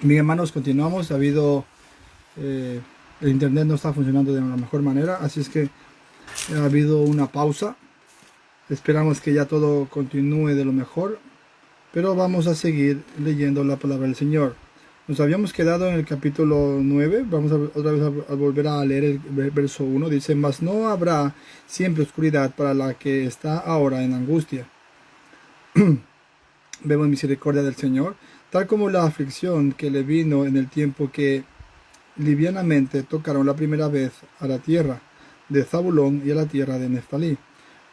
Bien, hermanos, continuamos. Eh, el internet no está funcionando de la mejor manera, así es que ha habido una pausa. Esperamos que ya todo continúe de lo mejor, pero vamos a seguir leyendo la palabra del Señor. Nos habíamos quedado en el capítulo 9. Vamos otra vez a volver a leer el verso 1. Dice: mas no habrá siempre oscuridad para la que está ahora en angustia. Vemos misericordia del Señor, tal como la aflicción que le vino en el tiempo que livianamente tocaron la primera vez a la tierra de Zabulón y a la tierra de Neftalí,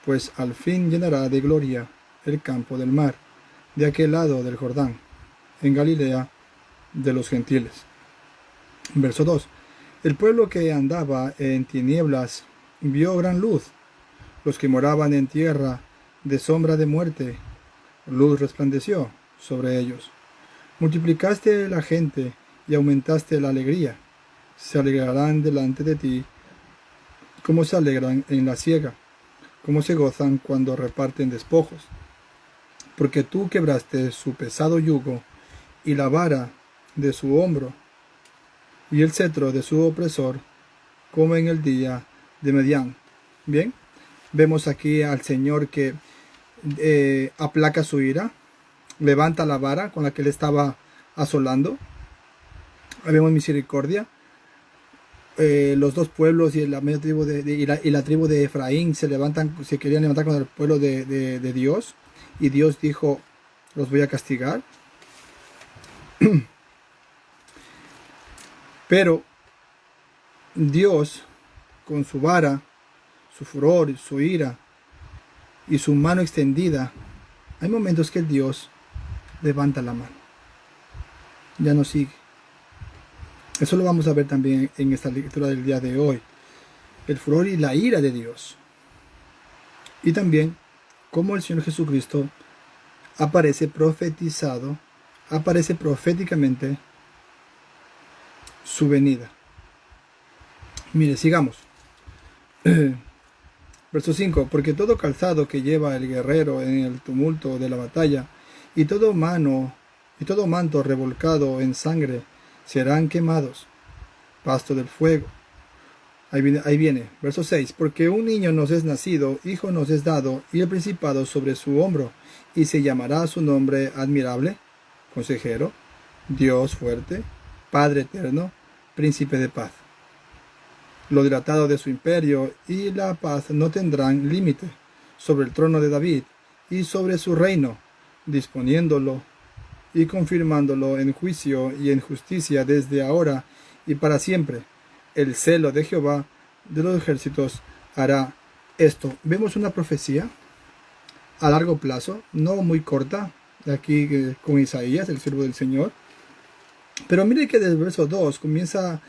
pues al fin llenará de gloria el campo del mar, de aquel lado del Jordán, en Galilea de los gentiles. Verso 2. El pueblo que andaba en tinieblas vio gran luz. Los que moraban en tierra de sombra de muerte, luz resplandeció sobre ellos. Multiplicaste la gente y aumentaste la alegría. Se alegrarán delante de ti, como se alegran en la siega, como se gozan cuando reparten despojos. Porque tú quebraste su pesado yugo y la vara de su hombro, y el cetro de su opresor, como en el día de Medián. Bien, vemos aquí al Señor que aplaca su ira, levanta la vara con la que él estaba asolando. Vemos misericordia. Los dos pueblos y la media tribu y la tribu de Efraín se querían levantar contra el pueblo de Dios, y Dios dijo: los voy a castigar. Pero Dios, con su vara, su furor, su ira y su mano extendida, hay momentos que Dios levanta la mano, ya no sigue. Eso lo vamos a ver también en esta lectura del día de hoy. El furor y la ira de Dios. Y también cómo el Señor Jesucristo aparece proféticamente su venida. Mire, sigamos. Verso 5. Porque todo calzado que lleva el guerrero en el tumulto de la batalla, y todo manto revolcado en sangre, serán quemados. Pasto del fuego. Ahí viene, verso 6. Porque un niño nos es nacido, hijo nos es dado, y el principado sobre su hombro, y se llamará su nombre admirable, consejero, Dios fuerte, Padre eterno, príncipe de paz. Lo dilatado de su imperio y la paz no tendrán límite sobre el trono de David y sobre su reino, disponiéndolo y confirmándolo en juicio y en justicia desde ahora y para siempre. El celo de Jehová de los ejércitos hará esto. Vemos una profecía a largo plazo, no muy corta, aquí con Isaías, el siervo del Señor. Pero mire que desde el verso 2 comienza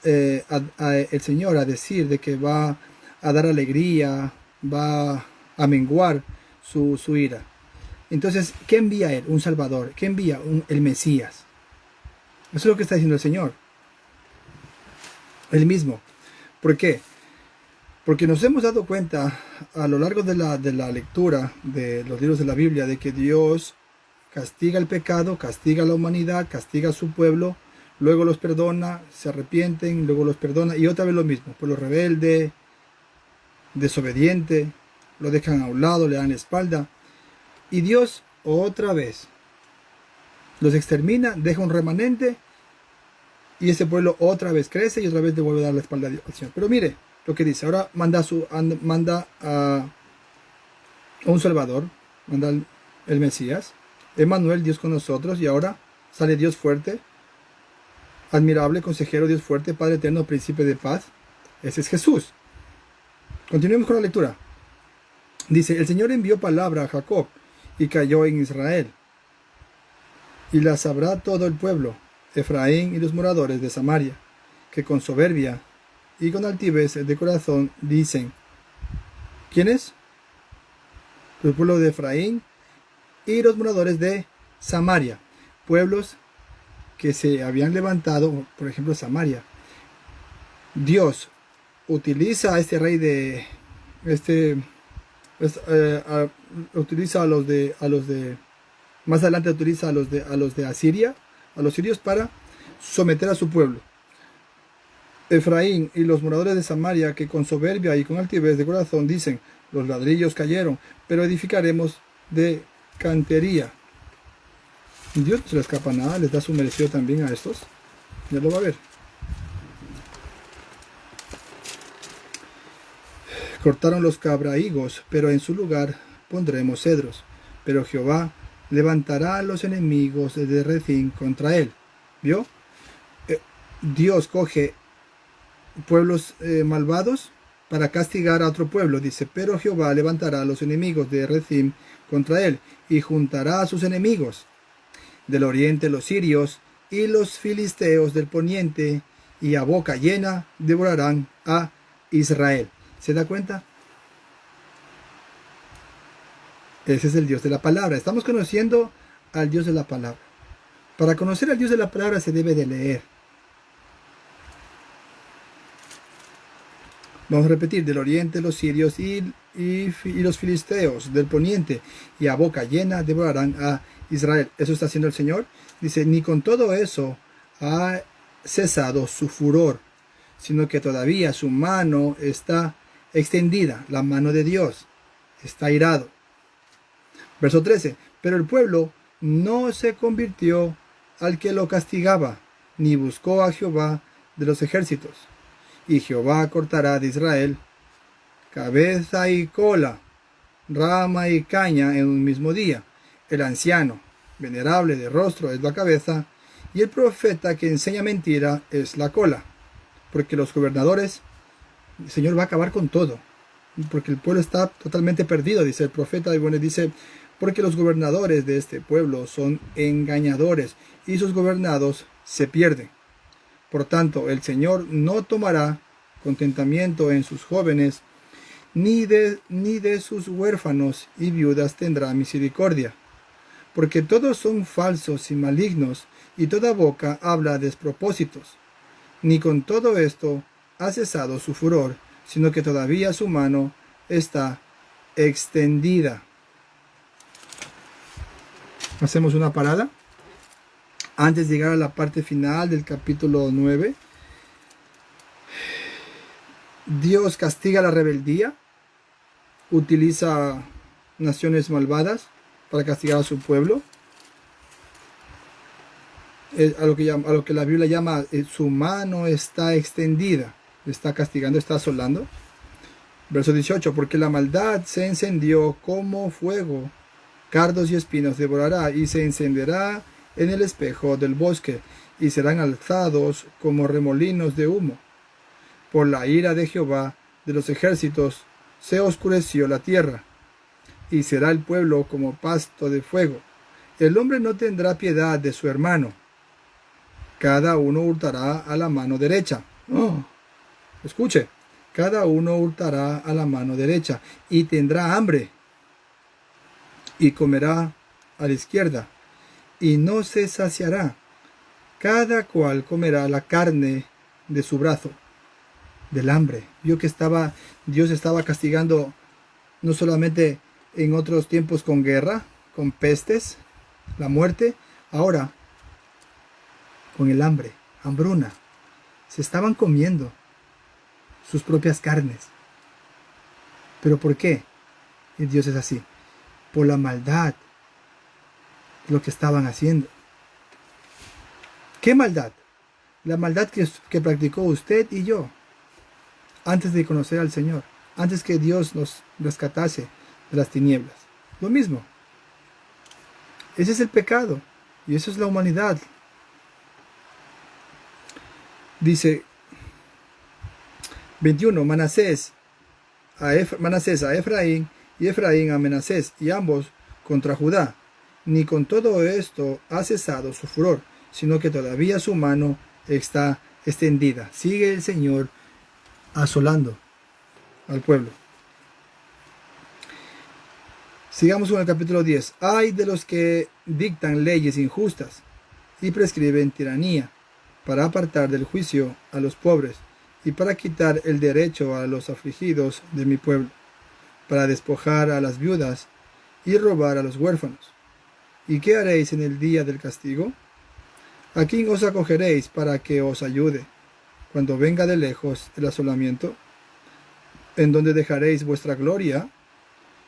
el Señor a decir de que va a dar alegría, va a menguar su ira. Entonces, ¿qué envía Él? Un Salvador. ¿Qué envía? El Mesías. Eso es lo que está diciendo el Señor. Él mismo. ¿Por qué? Porque nos hemos dado cuenta a lo largo de la lectura de los libros de la Biblia de que Dios castiga el pecado, castiga a la humanidad, castiga a su pueblo, luego los perdona, se arrepienten, luego los perdona, y otra vez lo mismo, pueblo rebelde, desobediente, lo dejan a un lado, le dan la espalda, y Dios otra vez los extermina, deja un remanente, y ese pueblo otra vez crece y otra vez le vuelve a dar la espalda al Señor. Pero mire lo que dice, ahora manda a un Salvador, manda el Mesías, Emmanuel, Dios con nosotros, y ahora sale Dios fuerte, admirable, consejero, Dios fuerte, Padre eterno, príncipe de paz. Ese es Jesús. Continuemos con la lectura. Dice: el Señor envió palabra a Jacob y cayó en Israel, y la sabrá todo el pueblo, Efraín y los moradores de Samaria, que con soberbia y con altivez de corazón dicen. ¿Quién es? El pueblo de Efraín y los moradores de Samaria, pueblos que se habían levantado, por ejemplo Samaria. Dios utiliza a este rey utiliza a los de más adelante utiliza a los de Asiria, a los sirios, para someter a su pueblo. Efraín y los moradores de Samaria, que con soberbia y con altivez de corazón dicen: los ladrillos cayeron, pero edificaremos de cantería. Dios no se le escapa nada, les da su merecido también a estos. Ya lo va a ver. Cortaron los cabrahigos, pero en su lugar pondremos cedros. Pero Jehová levantará a los enemigos de Rezín contra él. ¿Vio? Dios coge pueblos malvados para castigar a otro pueblo. Dice: pero Jehová levantará a los enemigos de Rezín contra él, y juntará a sus enemigos del oriente, los sirios y los filisteos del poniente, y a boca llena devorarán a Israel. ¿Se da cuenta? Ese es el Dios de la palabra. Estamos conociendo al Dios de la palabra. Para conocer al Dios de la palabra se debe de leer. Vamos a repetir: del oriente, los sirios y los filisteos del poniente, y a boca llena devorarán a Israel. Eso está haciendo el Señor. Dice: ni con todo eso ha cesado su furor, sino que todavía su mano está extendida. La mano de Dios está airado. Verso 13: pero el pueblo no se convirtió al que lo castigaba, ni buscó a Jehová de los ejércitos. Y Jehová cortará de Israel cabeza y cola, rama y caña en un mismo día. El anciano, venerable de rostro, es la cabeza, y el profeta que enseña mentira es la cola. Porque los gobernadores, el Señor va a acabar con todo, porque el pueblo está totalmente perdido, dice el profeta. Y bueno, dice: porque los gobernadores de este pueblo son engañadores, y sus gobernados se pierden. Por tanto, el Señor no tomará contentamiento en sus jóvenes, ni de sus huérfanos y viudas tendrá misericordia. Porque todos son falsos y malignos, y toda boca habla despropósitos. Ni con todo esto ha cesado su furor, sino que todavía su mano está extendida. Hacemos una parada antes de llegar a la parte final del capítulo 9. Dios castiga la rebeldía, utiliza naciones malvadas para castigar a su pueblo. A lo que la Biblia llama su mano está extendida. Está castigando, está asolando. Verso 18: porque la maldad se encendió como fuego, cardos y espinos devorará, y se encenderá en el espejo del bosque, y serán alzados como remolinos de humo. Por la ira de Jehová de los ejércitos se oscureció la tierra, y será el pueblo como pasto de fuego. El hombre no tendrá piedad de su hermano. Cada uno hurtará a la mano derecha. Oh, escuche. Cada uno hurtará a la mano derecha, y tendrá hambre, y comerá a la izquierda, y no se saciará. Cada cual comerá la carne de su brazo, del hambre. Vio que Dios estaba castigando no solamente en otros tiempos con guerra, con pestes, la muerte, ahora con el hambre, hambruna. Se estaban comiendo sus propias carnes. ¿Pero por qué? Y Dios es así. Por la maldad, lo que estaban haciendo. ¿Qué maldad? La maldad que practicó usted y yo antes de conocer al Señor, antes que Dios nos rescatase de las tinieblas. Lo mismo. Ese es el pecado, y eso es la humanidad. Dice 21: Manasés a Efraín, y Efraín a Manasés, y ambos contra Judá. Ni con todo esto ha cesado su furor, sino que todavía su mano está extendida. Sigue el Señor asolando al pueblo. Sigamos con el capítulo 10. Ay de los que dictan leyes injustas y prescriben tiranía, para apartar del juicio a los pobres, y para quitar el derecho a los afligidos de mi pueblo, para despojar a las viudas y robar a los huérfanos. ¿Y qué haréis en el día del castigo? ¿A quién os acogeréis para que os ayude cuando venga de lejos el asolamiento? ¿En donde dejaréis vuestra gloria?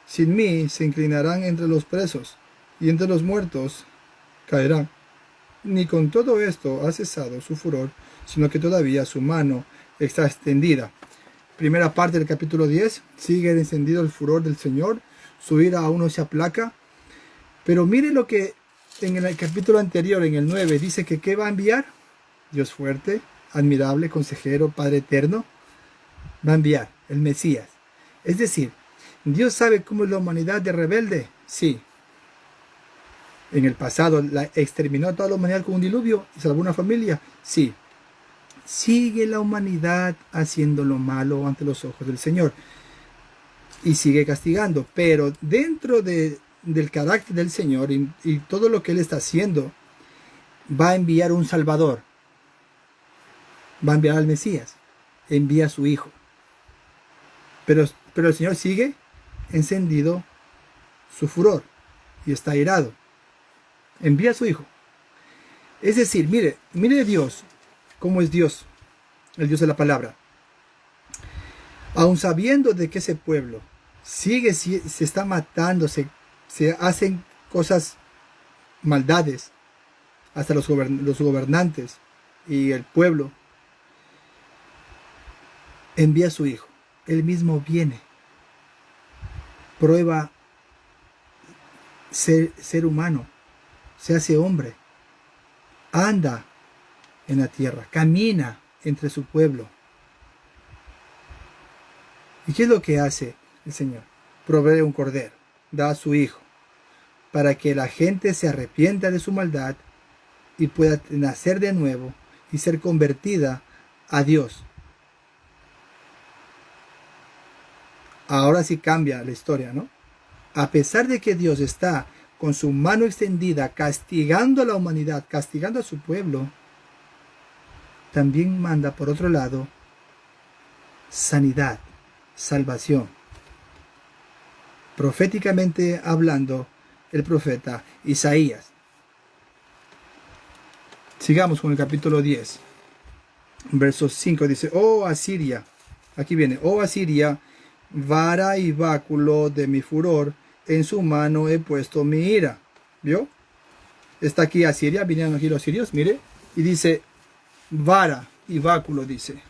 Sin mí se inclinarán entre los presos, y entre los muertos caerán. Ni con todo esto ha cesado su furor, sino que todavía su mano está extendida. Primera parte del capítulo 10, sigue encendido el furor del Señor, su ira aún no se aplaca. Pero mire lo que en el capítulo anterior, en el 9, dice que ¿qué va a enviar? Dios fuerte, admirable, consejero, Padre eterno. Va a enviar el Mesías. Es decir, ¿Dios sabe cómo es la humanidad de rebelde? Sí. En el pasado la exterminó a toda la humanidad con un diluvio y salvó una familia. Sí. Sigue la humanidad haciendo lo malo ante los ojos del Señor. Y sigue castigando. Pero dentro del carácter del Señor y todo lo que Él está haciendo, va a enviar un Salvador. Va a enviar al Mesías. Envía a su Hijo. Pero el Señor sigue encendido su furor y está airado. Envía a su Hijo. Es decir, mire Dios, cómo es Dios, el Dios de la palabra. Aun sabiendo de que ese pueblo se está matando, se hacen cosas, maldades, hasta los gobernantes y el pueblo, envía a su Hijo. Él mismo viene, prueba ser humano, se hace hombre, anda en la tierra, camina entre su pueblo. ¿Y qué es lo que hace el Señor? Provee un cordero, da a su Hijo, para que la gente se arrepienta de su maldad y pueda nacer de nuevo y ser convertida a Dios. Ahora sí cambia la historia, ¿no? A pesar de que Dios está con su mano extendida castigando a la humanidad, castigando a su pueblo, también manda por otro lado sanidad, salvación. Proféticamente hablando, el profeta Isaías. Sigamos con el capítulo 10. Verso 5 dice: Oh Asiria, aquí viene, oh Asiria, vara y báculo de mi furor, en su mano he puesto mi ira. ¿Vio? Está aquí Asiria, vinieron aquí los sirios, mire, y dice vara y báculo, dice.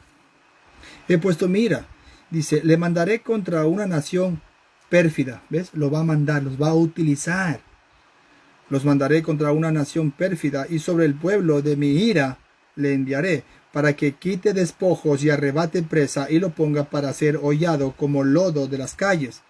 He puesto mi ira. Dice, le mandaré contra una nación pérfida. ¿Ves? Lo va a mandar, los va a utilizar. Los mandaré contra una nación pérfida y sobre el pueblo de mi ira le enviaré, para que quite despojos y arrebate presa y lo ponga para ser hollado como lodo de las calles.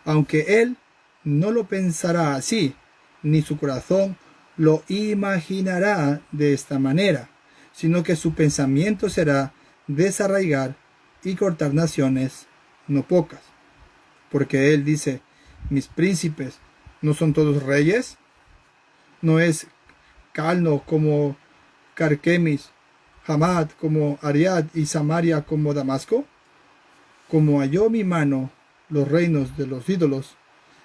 Aunque él no lo pensará así, ni su corazón lo imaginará de esta manera, sino que su pensamiento será desarraigar y cortar naciones, no pocas. Porque él dice, mis príncipes, ¿no son todos reyes? ¿No es Calno como Carquemis, Hamad como Ariad y Samaria como Damasco? Como halló mi mano los reinos de los ídolos,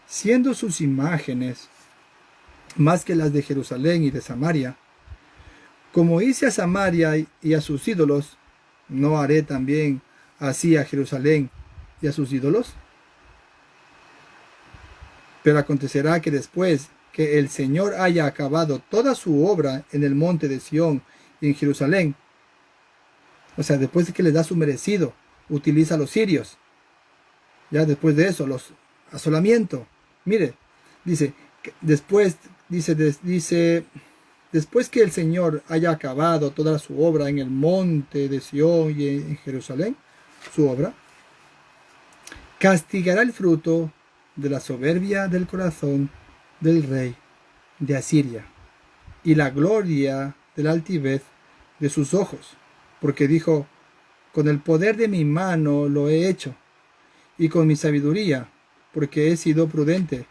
siendo sus imágenes más que las de Jerusalén y de Samaria, como hice a Samaria y a sus ídolos, ¿no haré también así a Jerusalén y a sus ídolos? Pero acontecerá que después que el Señor haya acabado toda su obra en el monte de Sión y en Jerusalén, o sea, después de que les da su merecido, utiliza a los sirios. Ya después de eso, los asolamiento. Mire, dice, después que el Señor haya acabado toda su obra en el monte de Sión y en Jerusalén, su obra, castigará el fruto de la soberbia del corazón del rey de Asiria y la gloria de la altivez de sus ojos, porque dijo, con el poder de mi mano lo he hecho, y con mi sabiduría, porque he sido prudente,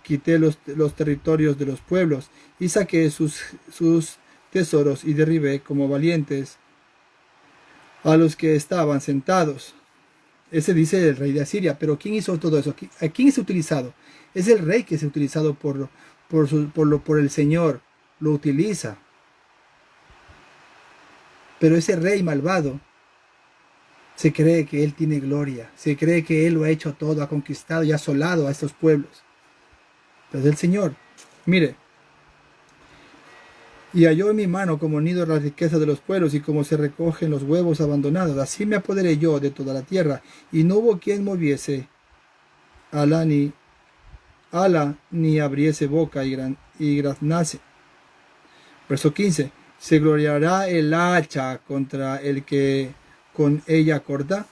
quité los territorios de los pueblos, y saqué sus tesoros, y derribé como valientes a los que estaban sentados. Ese dice el rey de Asiria. Pero ¿quién hizo todo eso? ¿A quién es utilizado? Es el rey que es utilizado por el Señor. Lo utiliza. Pero ese rey malvado se cree que él tiene gloria, se cree que él lo ha hecho todo, ha conquistado y ha asolado a estos pueblos. Pero el Señor, mire, y halló en mi mano como nido la riqueza de los pueblos y como se recogen los huevos abandonados. Así me apoderé yo de toda la tierra, y no hubo quien moviese ala ni abriese boca y graznase. Verso 15. ¿Se gloriará el hacha contra el que con ella corta?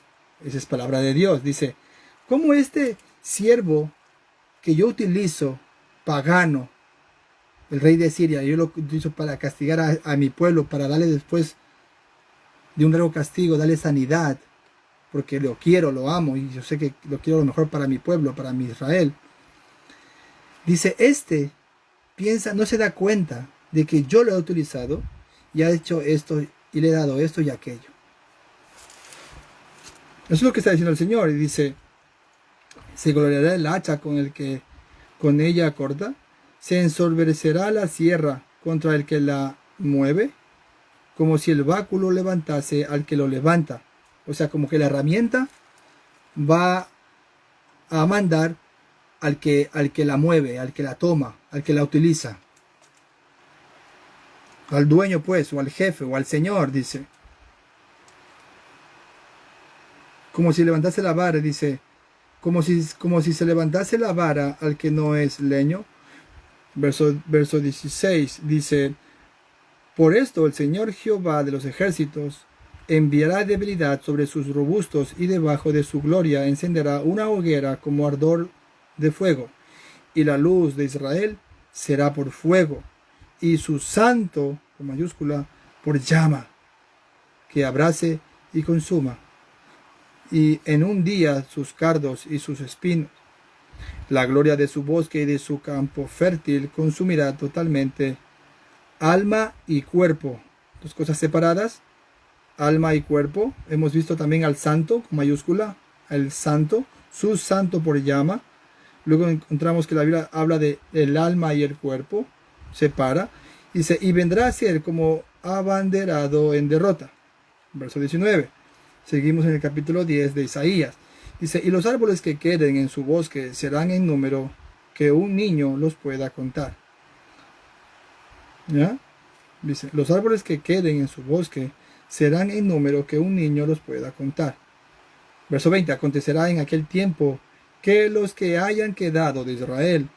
Esa es palabra de Dios. Dice, ¿cómo este siervo que yo utilizo, pagano, el rey de Siria, yo lo utilizo para castigar a mi pueblo, para darle después de un largo castigo, darle sanidad, porque lo quiero, lo amo, y yo sé que lo quiero lo mejor para mi pueblo, para mi Israel? Dice, piensa, no se da cuenta de que yo lo he utilizado y ha hecho esto y le he dado esto y aquello. Eso es lo que está diciendo el Señor, y dice, ¿se gloriará el hacha con el que con ella corta? ¿Se ensorbercerá la sierra contra el que la mueve? Como si el báculo levantase al que lo levanta. O sea, como que la herramienta va a mandar al que la mueve, al que la toma, al que la utiliza. Al dueño, pues, o al jefe, o al señor, dice. Como si levantase la vara, dice. Como si se levantase la vara al que no es leño. Verso 16 dice, por esto el Señor Jehová de los ejércitos enviará debilidad sobre sus robustos y debajo de su gloria encenderá una hoguera como ardor de fuego, y la luz de Israel será por fuego, y su santo, con mayúscula, por llama, que abrace y consuma, y en un día sus cardos y sus espinos. La gloria de su bosque y de su campo fértil consumirá totalmente alma y cuerpo. Dos cosas separadas, alma y cuerpo. Hemos visto también al santo, con mayúscula, el santo, su santo por llama. Luego encontramos que la Biblia habla de el alma y el cuerpo, separa. Dice, y vendrá a ser como abanderado en derrota. Verso 19. Seguimos en el capítulo 10 de Isaías. Dice, y los árboles que queden en su bosque serán en número que un niño los pueda contar. ¿Ya? Dice, los árboles que queden en su bosque serán en número que un niño los pueda contar. Verso 20, acontecerá en aquel tiempo que los que hayan quedado de Israel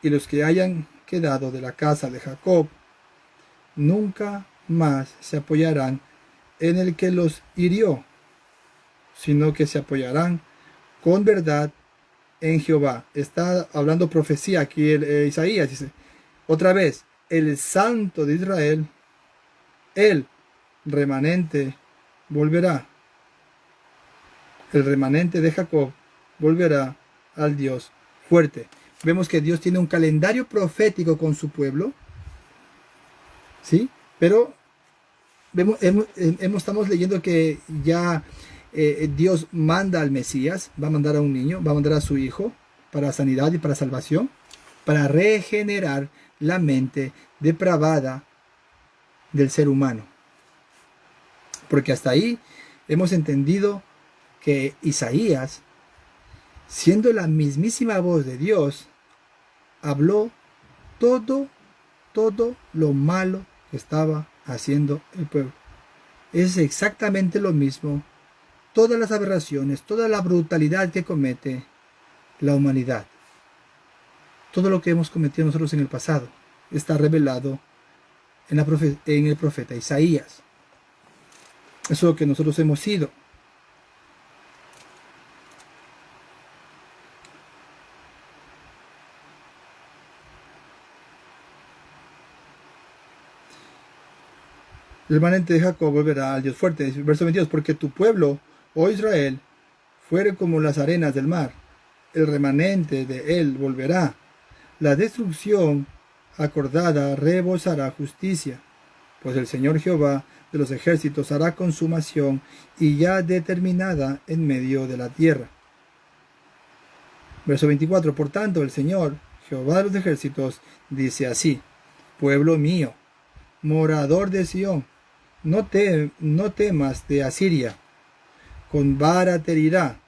y los que hayan quedado de la casa de Jacob nunca más se apoyarán en el que los hirió, sino que se apoyarán con verdad en Jehová. Está hablando profecía aquí Isaías. Dice, otra vez, el santo de Israel, el remanente, volverá. El remanente de Jacob volverá al Dios fuerte. Vemos que Dios tiene un calendario profético con su pueblo, ¿sí? Pero estamos leyendo que ya Dios manda al Mesías, va a mandar a un niño, va a mandar a su hijo para sanidad y para salvación, para regenerar la mente depravada del ser humano. Porque hasta ahí hemos entendido que Isaías, siendo la mismísima voz de Dios, habló todo lo malo que estaba haciendo el pueblo. Es exactamente lo mismo, todas las aberraciones, toda la brutalidad que comete la humanidad. Todo lo que hemos cometido nosotros en el pasado está revelado en el profeta Isaías. Eso es lo que nosotros hemos sido. El remanente de Jacob volverá al Dios fuerte. Verso 22, porque tu pueblo, oh Israel, fuere como las arenas del mar. El remanente de él volverá. La destrucción acordada rebosará justicia. Pues el Señor Jehová de los ejércitos hará consumación y ya determinada en medio de la tierra. Verso 24, por tanto el Señor Jehová de los ejércitos dice así, pueblo mío, morador de Sión, no temas de Asiria, con vara te herirá.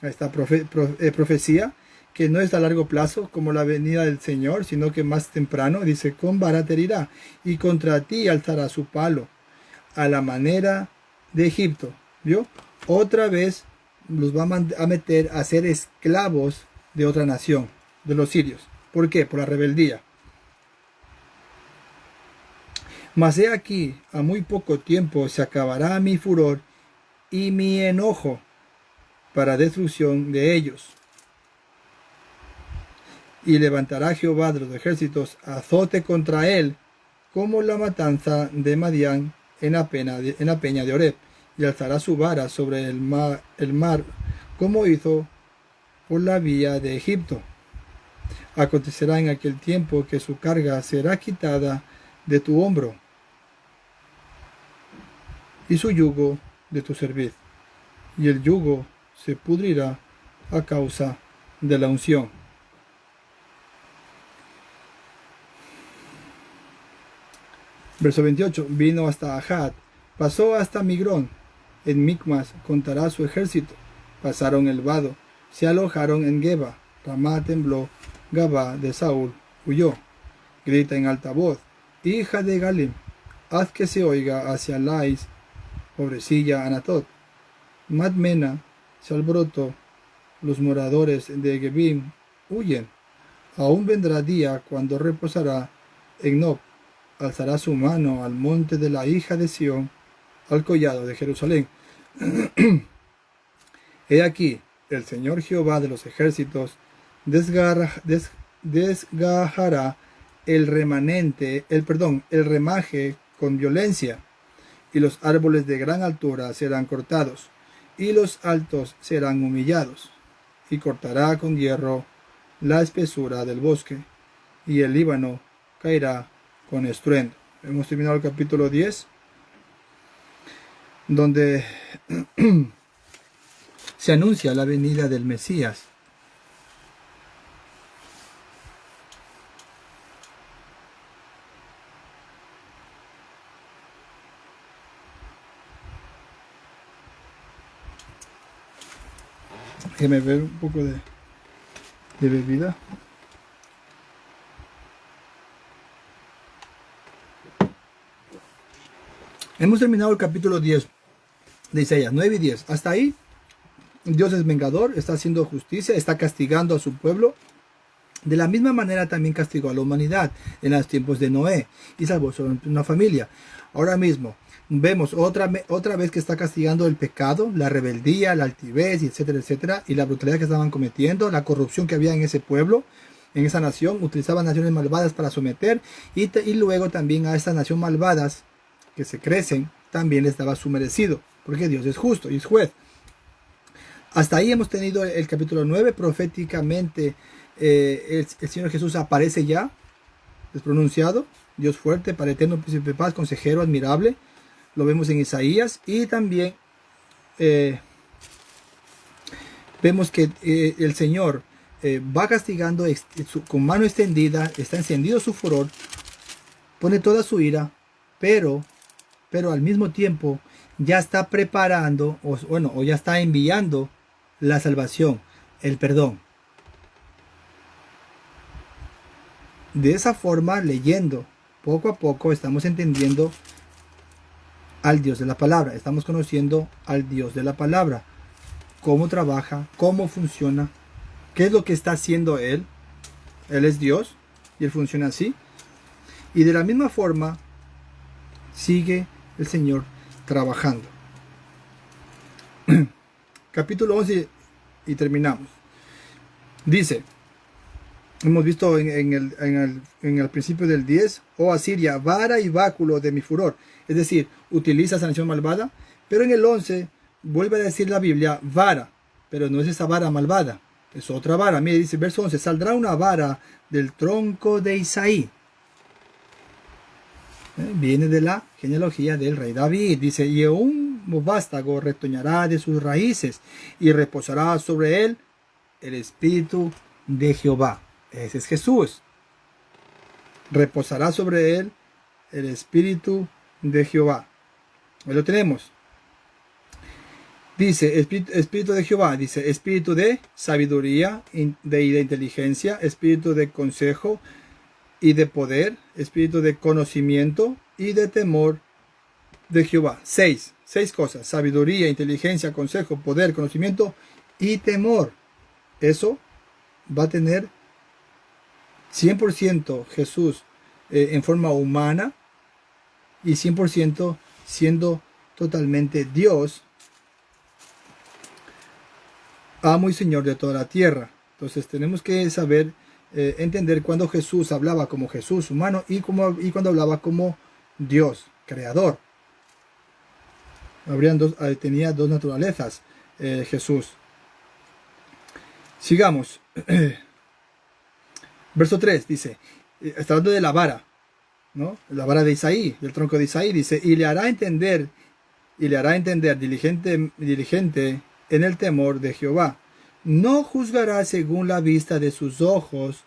Esta profecía, que no es a largo plazo como la venida del Señor, sino que más temprano, dice, con vara te herirá, y contra ti alzará su palo, a la manera de Egipto. ¿Vio? Otra vez los va a meter a ser esclavos de otra nación, de los sirios. ¿Por qué? Por la rebeldía. Mas he aquí, a muy poco tiempo se acabará mi furor y mi enojo para destrucción de ellos. Y levantará Jehová de los ejércitos azote contra él, como la matanza de Madián en la peña de Oreb, y alzará su vara sobre el mar, como hizo por la vía de Egipto. Acontecerá en aquel tiempo que su carga será quitada de tu hombro, y su yugo de tu cerviz, y el yugo se pudrirá a causa de la unción. Verso 28. Vino hasta Ahad, pasó hasta Migrón, en Micmas contará su ejército. Pasaron el vado, se alojaron en Geba. Ramá tembló, Gabá de Saúl huyó. Grita en alta voz, hija de Galim, haz que se oiga hacia Lais, pobrecilla Anatot. Madmena se alborotó, los moradores de Gebim huyen. Aún vendrá día cuando reposará en Nob, alzará su mano al monte de la hija de Sión, al collado de Jerusalén. He aquí, el Señor Jehová de los ejércitos desgajará el remaje con violencia, y los árboles de gran altura serán cortados, y los altos serán humillados, y cortará con hierro la espesura del bosque, y el Líbano caerá con estruendo. Hemos terminado el capítulo 10, donde se anuncia la venida del Mesías. Déjeme ver un poco de bebida. Hemos terminado el capítulo 10 de Isaías, 9 y 10. Hasta ahí, Dios es vengador, está haciendo justicia, está castigando a su pueblo. De la misma manera también castigó a la humanidad en los tiempos de Noé y salvó solamente una familia. Ahora mismo vemos otra vez que está castigando el pecado, la rebeldía, la altivez, etcétera, etcétera, y la brutalidad que estaban cometiendo, la corrupción que había en ese pueblo, en esa nación. Utilizaban naciones malvadas para someter, y luego también a estas naciones malvadas que se crecen, también les daba su merecido, porque Dios es justo y es juez. Hasta ahí hemos tenido el capítulo 9. Proféticamente el Señor Jesús aparece ya, es pronunciado, Dios fuerte, para eterno príncipe de paz, consejero admirable. Lo vemos en Isaías, y también vemos que el Señor va castigando con mano extendida, está encendido su furor, pone toda su ira, pero al mismo tiempo ya está preparando, o ya está enviando la salvación, el perdón. De esa forma, leyendo poco a poco, estamos entendiendo al Dios de la palabra, estamos conociendo al Dios de la palabra, cómo trabaja, cómo funciona, qué es lo que está haciendo Él. Él es Dios y Él funciona así. Y de la misma forma sigue el Señor trabajando. Capítulo 11 y terminamos. Dice, hemos visto en el principio del 10, oh Asiria, vara y báculo de mi furor. Es decir, utiliza esa nación malvada, pero en el 11 vuelve a decir la Biblia vara, pero no es esa vara malvada, es otra vara. Mire, dice verso 11, saldrá una vara del tronco de Isaí. Viene de la genealogía del rey David. Dice, y un vástago retoñará de sus raíces, y reposará sobre él el espíritu de Jehová. Ese es Jesús. Reposará sobre él el espíritu de Jehová. Ahí lo tenemos. Dice, espíritu de Jehová, dice, espíritu de sabiduría, de inteligencia, espíritu de consejo y de poder, espíritu de conocimiento y de temor de Jehová. Seis cosas: sabiduría, inteligencia, consejo, poder, conocimiento y temor. Eso va a tener 100% Jesús en forma humana y 100% siendo totalmente Dios, amo y Señor de toda la tierra. Entonces tenemos que saber entender cuando Jesús hablaba como Jesús humano y cuando hablaba como Dios, creador. Tenía dos naturalezas Jesús. Sigamos. Verso 3 dice, está hablando de la vara, ¿no? La vara de Isaí, del tronco de Isaí, dice, y le hará entender diligente en el temor de Jehová. No juzgará según la vista de sus ojos.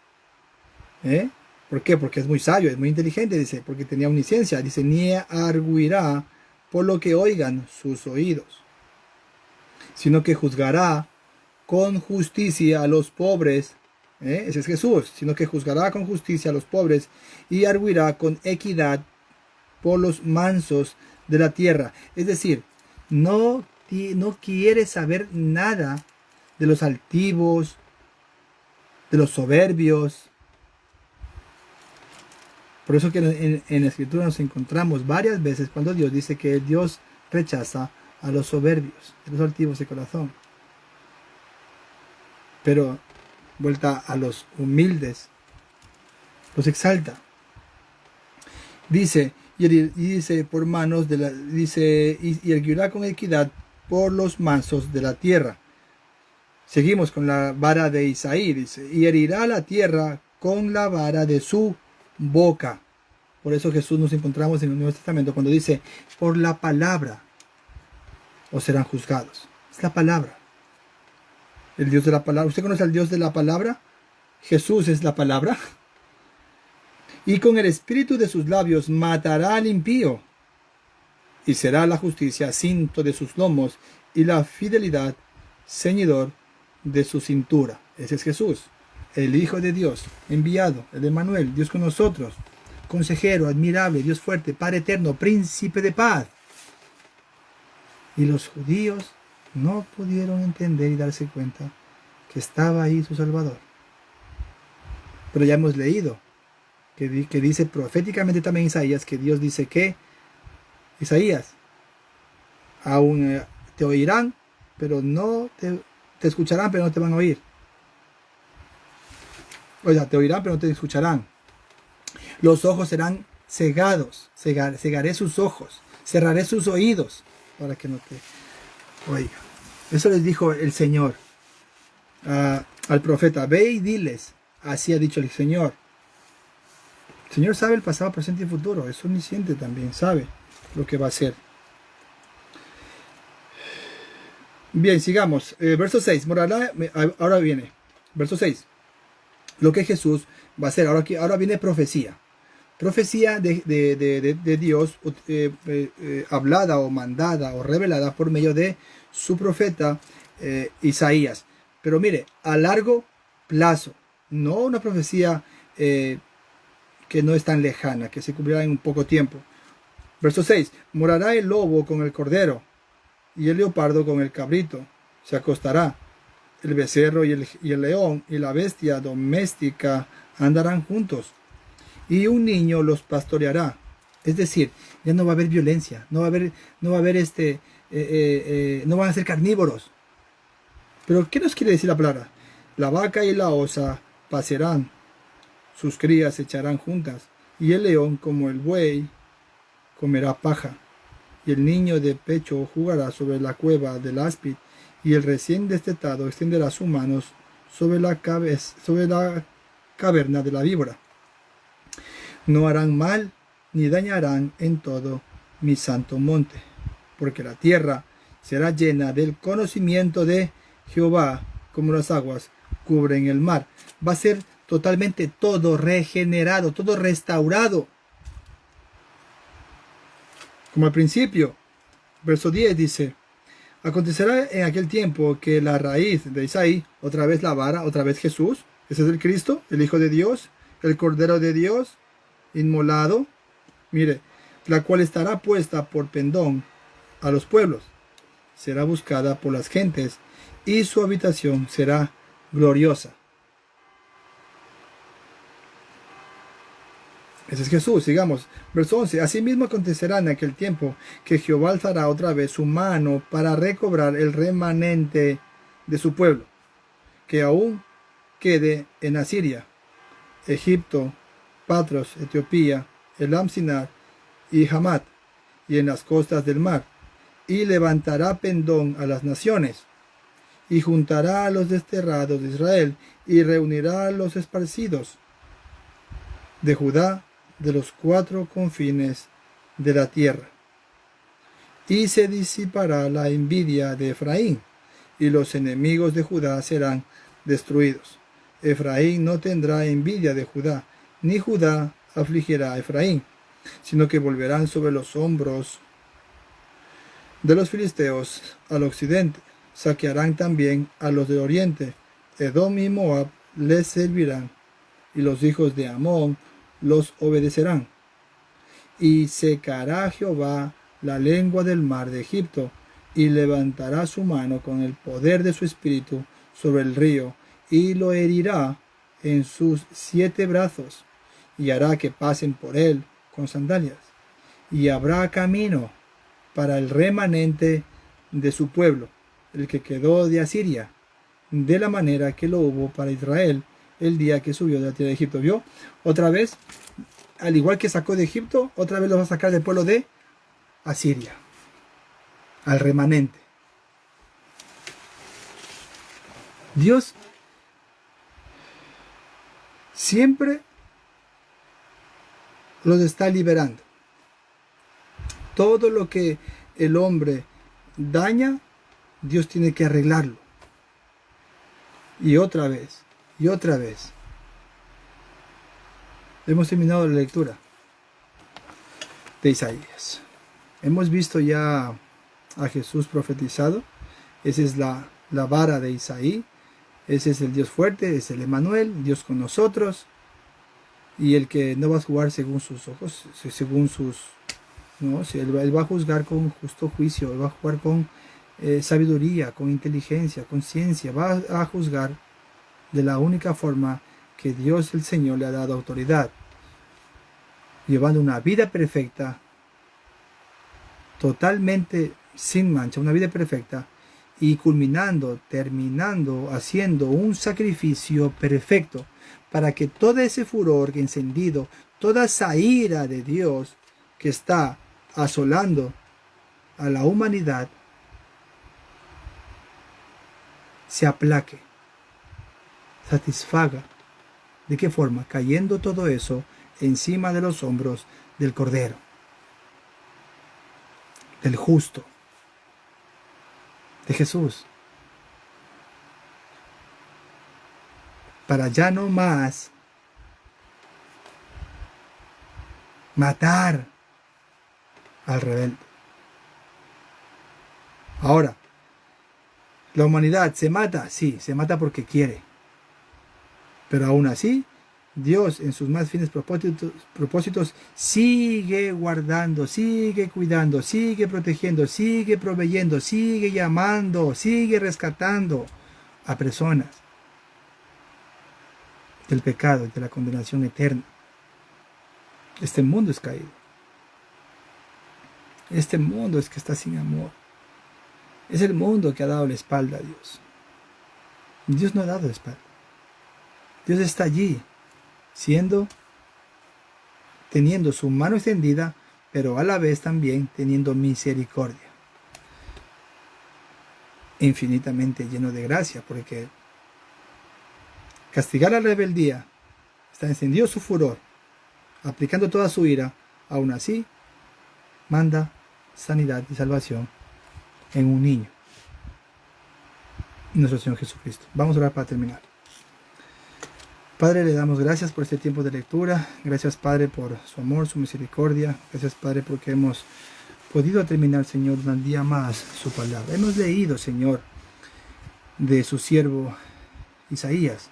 ¿Por qué? Porque es muy sabio, es muy inteligente, dice, porque tenía omnisciencia. Dice, ni arguirá por lo que oigan sus oídos, sino que juzgará con justicia a los pobres. Ese es Jesús, sino que juzgará con justicia a los pobres y arguirá con equidad por los mansos de la tierra. Es decir, no quiere saber nada de los altivos, de los soberbios. Por eso que en la Escritura nos encontramos varias veces cuando Dios dice que Dios rechaza a los soberbios, a los altivos de corazón. Pero vuelta a los humildes, los exalta. Dice, y dice por manos de la, dice, y erguirá con equidad por los mansos de la tierra. Seguimos con la vara de Isaí, dice, y herirá la tierra con la vara de su boca. Por eso Jesús nos encontramos en el Nuevo Testamento cuando dice, por la palabra os serán juzgados. Es la palabra. El Dios de la palabra. ¿Usted conoce al Dios de la palabra? Jesús es la palabra. Y con el espíritu de sus labios matará al impío. Y será la justicia cinto de sus lomos y la fidelidad ceñidor de su cintura. Ese es Jesús, el Hijo de Dios, enviado, el Emmanuel, Dios con nosotros, consejero, admirable, Dios fuerte, Padre eterno, príncipe de paz. Y los judíos no pudieron entender y darse cuenta que estaba ahí su Salvador. Pero ya hemos leído que dice proféticamente también Isaías, que Dios dice que Isaías, aún te oirán, pero no te escucharán, pero no te van a oír. O sea, te oirán, pero no te escucharán. Los ojos serán cegados, cegaré sus ojos, cerraré sus oídos para que no te oigan. Eso les dijo el Señor al profeta, ve y diles, así ha dicho el Señor. El Señor sabe el pasado, presente y futuro, es omnisciente también, sabe lo que va a hacer. Bien, sigamos. Verso 6, morará, ahora viene, verso 6, lo que Jesús va a hacer. Ahora viene profecía. Profecía de Dios hablada o mandada o revelada por medio de su profeta Isaías. Pero mire, a largo plazo, no una profecía que no es tan lejana, que se cumplirá en un poco tiempo. Verso 6, morará el lobo con el cordero y el leopardo con el cabrito. Se acostará el becerro y el león y la bestia doméstica andarán juntos. Y un niño los pastoreará. Es decir, ya no va a haber violencia, no va a haber no van a ser carnívoros. Pero ¿qué nos quiere decir la palabra? La vaca y la osa pacerán, sus crías se echarán juntas, y el león como el buey comerá paja, y el niño de pecho jugará sobre la cueva del áspid, y el recién destetado extenderá sus manos sobre la caverna de la víbora. No harán mal ni dañarán en todo mi santo monte, porque la tierra será llena del conocimiento de Jehová, como las aguas cubren el mar. Va a ser totalmente todo regenerado, todo restaurado. Como al principio, Verso 10 dice: acontecerá en aquel tiempo que la raíz de Isaí, otra vez la vara, otra vez Jesús, ese es el Cristo, el Hijo de Dios, el Cordero de Dios, inmolado, mire, la cual estará puesta por pendón a los pueblos, será buscada por las gentes, y su habitación será gloriosa. Ese es Jesús, sigamos. Verso 11. Asimismo acontecerá en aquel tiempo que Jehová alzará otra vez su mano para recobrar el remanente de su pueblo, que aún quede en Asiria, Egipto, Patros, Etiopía, Elam Sinar y Hamat, y en las costas del mar, y levantará pendón a las naciones, y juntará a los desterrados de Israel, y reunirá a los esparcidos de Judá, de los cuatro confines de la tierra. Y se disipará la envidia de Efraín, y los enemigos de Judá serán destruidos. Efraín no tendrá envidia de Judá, ni Judá afligirá a Efraín, sino que volverán sobre los hombros de los filisteos al occidente. Saquearán también a los del oriente. Edom y Moab les servirán, y los hijos de Amón los obedecerán. Y secará Jehová la lengua del mar de Egipto, y levantará su mano con el poder de su espíritu sobre el río, y lo herirá en sus 7 brazos, y hará que pasen por él con sandalias. Y habrá camino para el remanente de su pueblo, el que quedó de Asiria, de la manera que lo hubo para Israel el día que subió de la tierra de Egipto. ¿Vio? Otra vez, al igual que sacó de Egipto, otra vez lo va a sacar del pueblo de Asiria, al remanente. Dios siempre los está liberando. Todo lo que el hombre daña, Dios tiene que arreglarlo. Y otra vez, y otra vez. Hemos terminado la lectura de Isaías. Hemos visto ya a Jesús profetizado. Esa es la vara de Isaí. Ese es el Dios fuerte, es el Emmanuel, Dios con nosotros. Y el que no va a jugar según sus ojos, según sus... No, si él va a juzgar con justo juicio, él va a jugar con sabiduría, con inteligencia, con ciencia. Va a juzgar de la única forma que Dios el Señor le ha dado autoridad, llevando una vida perfecta, totalmente sin mancha, una vida perfecta, y terminando, haciendo un sacrificio perfecto, para que todo ese furor encendido, toda esa ira de Dios que está asolando a la humanidad, se aplaque, satisfaga. ¿De qué forma? Cayendo todo eso encima de los hombros del Cordero, del justo, de Jesús, para ya no más matar al rebelde. Ahora, ¿la humanidad se mata? Sí, se mata porque quiere. Pero aún así, Dios en sus más fines propósitos sigue guardando, sigue cuidando, sigue protegiendo, sigue proveyendo, sigue llamando, sigue rescatando a personas del pecado y de la condenación eterna. Este mundo es caído. Este mundo es que está sin amor. Es el mundo que ha dado la espalda a Dios. Dios no ha dado la espalda. Dios está allí, teniendo su mano extendida, pero a la vez también teniendo misericordia. Infinitamente lleno de gracia, porque castigar la rebeldía, está encendido su furor, aplicando toda su ira, aún así manda sanidad y salvación en un niño, nuestro Señor Jesucristo. Vamos a orar para terminar. Padre, le damos gracias por este tiempo de lectura. Gracias, Padre, por su amor, su misericordia. Gracias, Padre, porque hemos podido terminar, Señor, un día más su palabra. Hemos leído, Señor, de su siervo Isaías.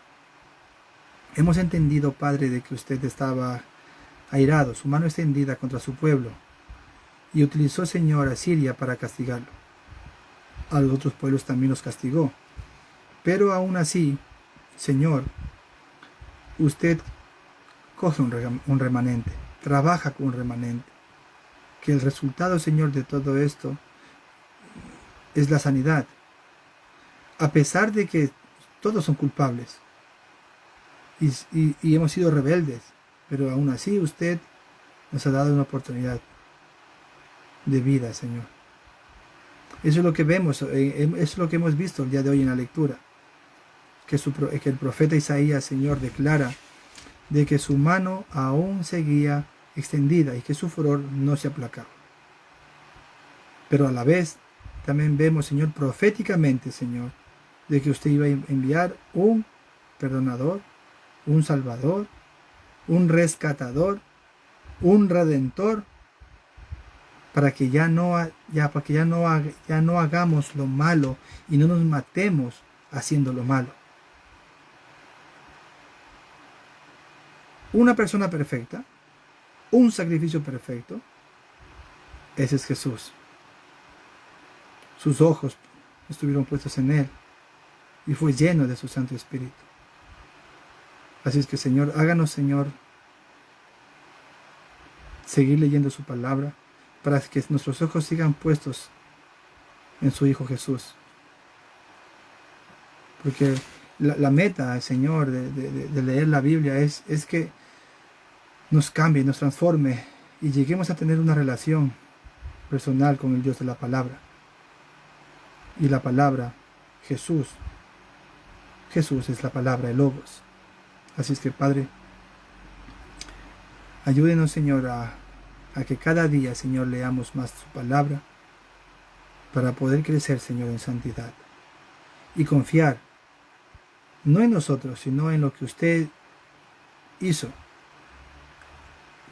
Hemos entendido, Padre, de que usted estaba airado, su mano extendida contra su pueblo, y utilizó, Señor, a Siria para castigarlo. A los otros pueblos también los castigó. Pero aún así, Señor, usted coge un remanente, trabaja con un remanente. Que el resultado, Señor, de todo esto es la sanidad. A pesar de que todos son culpables y hemos sido rebeldes, pero aún así usted nos ha dado una oportunidad de vida, Señor. Eso es lo que vemos, eso es lo que hemos visto el día de hoy en la lectura. Que el profeta Isaías, Señor, declara de que su mano aún seguía extendida y que su furor no se aplacaba. Pero a la vez también vemos, Señor, proféticamente, Señor, de que usted iba a enviar un perdonador, un salvador, un rescatador, un redentor, para que ya no hagamos lo malo y no nos matemos haciendo lo malo. Una persona perfecta, un sacrificio perfecto, ese es Jesús. Sus ojos estuvieron puestos en él y fue lleno de su Santo Espíritu. Así es que, Señor, háganos, Señor, seguir leyendo su palabra para que nuestros ojos sigan puestos en su Hijo Jesús. Porque la meta, Señor, de leer la Biblia es que nos cambie, nos transforme y lleguemos a tener una relación personal con el Dios de la palabra. Y la palabra, Jesús es la palabra, el Logos. Así es que, Padre, ayúdenos, Señor, a que cada día, Señor, leamos más su palabra para poder crecer, Señor, en santidad y confiar no en nosotros, sino en lo que usted hizo.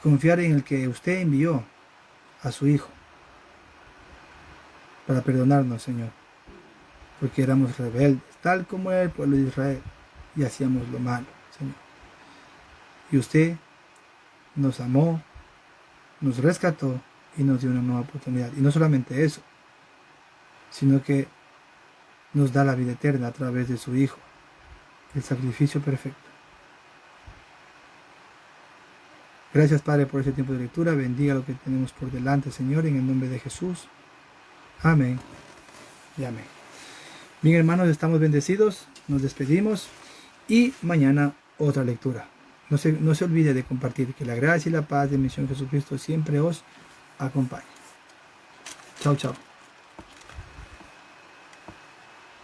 Confiar en el que usted envió a su Hijo para perdonarnos, Señor, porque éramos rebeldes, tal como era el pueblo de Israel, y hacíamos lo malo, Señor. Y usted nos amó, nos rescató y nos dio una nueva oportunidad. Y no solamente eso, sino que nos da la vida eterna a través de su Hijo, el sacrificio perfecto. Gracias, Padre, por este tiempo de lectura. Bendiga lo que tenemos por delante, Señor, en el nombre de Jesús. Amén y amén. Bien, hermanos, estamos bendecidos, nos despedimos y mañana otra lectura. No se olvide de compartir. Que la gracia y la paz de mi Señor Jesucristo siempre os acompañe. Chao, chao.